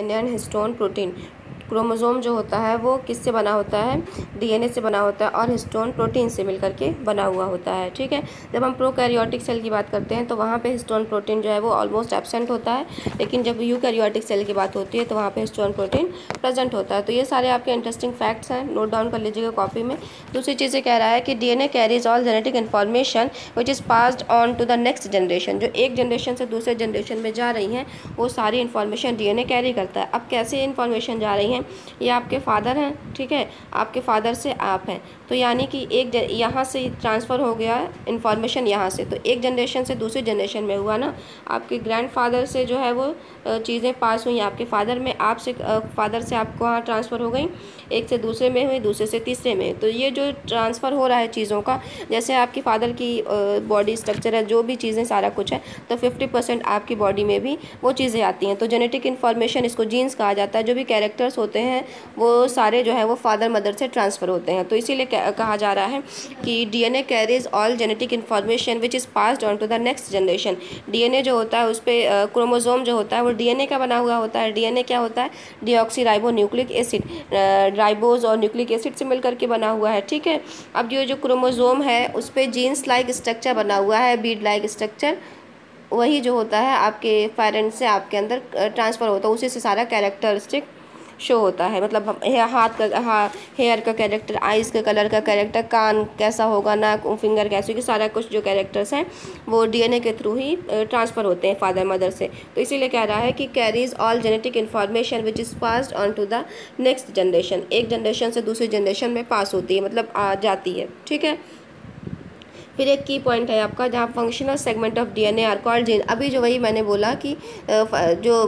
DNA and histone protein. Chromosome जो होता है वो किससे बना होता है, डीएनए से बना होता है, और हिस्टोन प्रोटीन से मिलकर के बना हुआ होता है। ठीक है, जब हम प्रोकैरियोटिक सेल की बात करते हैं तो वहाँ पे हिस्टोन प्रोटीन जो है वो ऑलमोस्ट एब्सेंट होता है, लेकिन जब यूकैरियोटिक सेल की बात होती है तो वहाँ पे हिस्टोन प्रोटीन प्रेजेंट होता है। तो ये सारे आपके इंटरेस्टिंग फैक्ट्स हैं, नोट डाउन कर लीजिएगा कॉपी में। दूसरी चीज़ें कह रहा है कि DNA carries all genetic information which is passed on to the next generation. जो एक जनरेशन से दूसरे जनरेशन में जा रही हैं वो सारी इन्फॉर्मेशन डीएनए कैरी करता है। अब कैसे इन्फॉर्मेशन जा रही हैं, ये आपके फादर हैं, ठीक है, आपके फादर से आप हैं, तो यानी कि एक यहाँ से ट्रांसफ़र हो गया इन्फॉर्मेशन यहाँ से, तो एक जनरेशन से दूसरी जनरेशन में हुआ ना। आपके ग्रैंडफादर से जो है वो चीज़ें पास हुई आपके फादर में, आपसे फादर से आपको वहाँ ट्रांसफ़र हो गई, एक से दूसरे में हुई, दूसरे से तीसरे में। तो ये जो ट्रांसफ़र हो रहा है चीज़ों का, जैसे आपकी फादर की बॉडी स्ट्रक्चर है, जो भी चीज़ें सारा कुछ है, तो 50% आपकी बॉडी में भी वो चीज़ें आती हैं। तो जेनेटिक इन्फॉर्मेशन, इसको जीन्स कहा जाता है। जो भी कैरेक्टर्स होते हैं वो सारे जो है वो फादर मदर से ट्रांसफ़र होते हैं। तो इसीलिए कहा जा रहा है कि DNA carries all genetic information which is passed on to the next generation. DNA जो होता है उस पर क्रोमोसोम जो होता है वो डीएनए का बना हुआ होता है। डीएनए क्या होता है, डीऑक्सी न्यूक्लिक एसिड, राइबोज और न्यूक्लिक एसिड से मिलकर के बना हुआ है। ठीक है, अब ये जो क्रोमोसोम है उस पर जीन्स लाइक स्ट्रक्चर बना हुआ है, बीड लाइक स्ट्रक्चर, वही जो होता है आपके पेरेंट्स से आपके अंदर ट्रांसफ़र होता है, उसी से सारा कैरेक्टरिस्टिक शो होता है। मतलब हाथ का, हेयर का कैरेक्टर, आइज़ का कलर का कैरेक्टर, कान कैसा होगा, नाक, फिंगर कैसे होगी, सारा कुछ जो कैरेक्टर्स हैं वो डीएनए के थ्रू ही ट्रांसफ़र होते हैं फादर मदर से। तो इसीलिए कह रहा है कि carries all genetic information which is passed on to the next generation. एक जनरेशन से दूसरी जनरेशन में पास होती है, मतलब आ जाती है। ठीक है, फिर एक की पॉइंट है आपका जहाँ functional segment of DNA are called gene. अभी जो वही मैंने बोला कि जो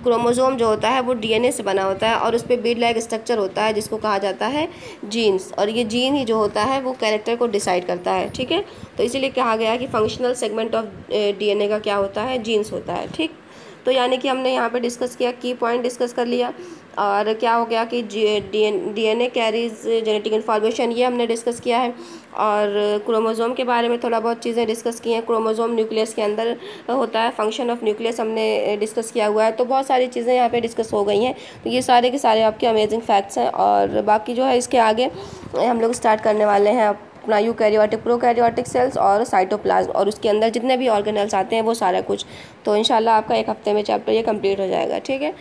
क्रोमोसोम जो होता है वो डीएनए से बना होता है और उस पर बीड लाइक स्ट्रक्चर होता है जिसको कहा जाता है जीन्स, और ये जीन ही जो होता है वो कैरेक्टर को डिसाइड करता है। ठीक है, तो इसीलिए कहा गया कि फंक्शनल सेगमेंट ऑफ डीएनए का क्या होता है, जीन्स होता है। ठीक, तो यानी कि हमने यहाँ पे डिस्कस किया, की पॉइंट डिस्कस कर लिया, और क्या हो गया कि डीएनए कैरीज जेनेटिक इन्फॉर्मेशन, ये हमने डिस्कस किया है। और क्रोमोसोम के बारे में थोड़ा बहुत चीज़ें डिस्कस की हैं। क्रोमोसोम न्यूक्लियस के अंदर होता है, फंक्शन ऑफ न्यूक्लियस हमने डिस्कस किया हुआ है। तो बहुत सारी चीज़ें यहाँ पे डिस्कस हो गई हैं। तो ये सारे के सारे आपके अमेजिंग फैक्ट्स हैं, और बाकी जो है इसके आगे हम लोग स्टार्ट करने वाले हैं अपना यूकैरियोटिक, प्रोकैरियोटिक सेल्स और साइटोप्लाज्म, और उसके अंदर जितने भी ऑर्गेनल्स आते हैं वो सारा कुछ। तो इंशाल्लाह आपका एक हफ्ते में चैप्टर ये कंप्लीट हो जाएगा। ठीक है।